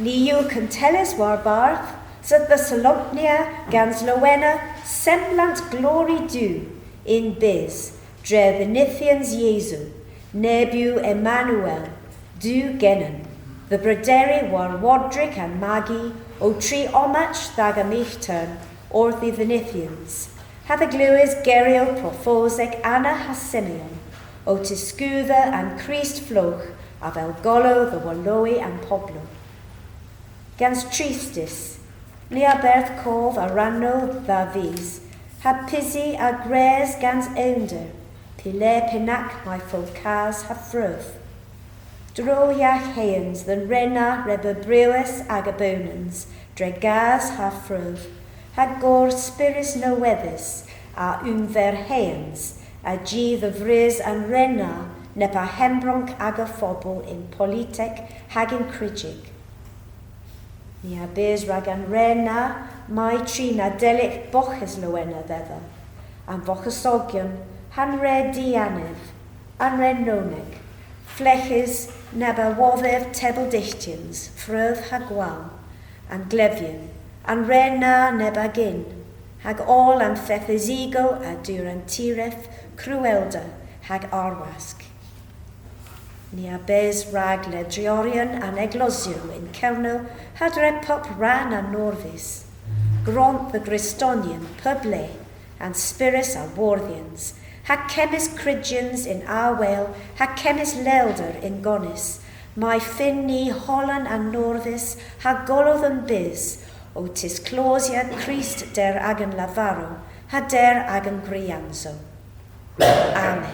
Niu kuntellys war-barth, Servis solempnya, Gans lowena, semlant glori Dw, in bis, dh'aga Yesu, nebu Emmanuel, genen, the brederi war-wadric and magi, o tri omach dh'aga turn, orthi dhinythyans, hath Eglos Geryow prophosic Anna has Simeon, o tiscutha and Christ floch, av Gulval the Wallowy and Poblo. Gans tristis, nia berth cove a ranno dha vis, ha pisi a gres gans ounder, pile penac my fulcas ha fruth. Dro iach heans than rena rebebruis agabonans, dregas ha fruth, ha gor spiris no weathers, a ver heans, a g the vris and rena, nepa hembronk agaphobal in politic hagin cridgig. Nia beers ragan rena, my trina delic boches lowena thither, and bochesogion, han re dianev, and re nonig, fleches neba wothev tebel dhinythyans, fröv hagwal, and glevian, and rena neba gin, hag all and fethesigo a durantiref, cruelda, hag arwask. Nia bez rag ledriorion and eglosio in Kernewek had repop ran and norvis, gront the gristonian puble, and spiris a Redyans, hag chemis Redyans in our well, hag chemis lelder in Gonis, my finni holland and norvis, hag golo them biz, o tis clausia Christ der agen lavaro, ha der agen grianzo. Amen.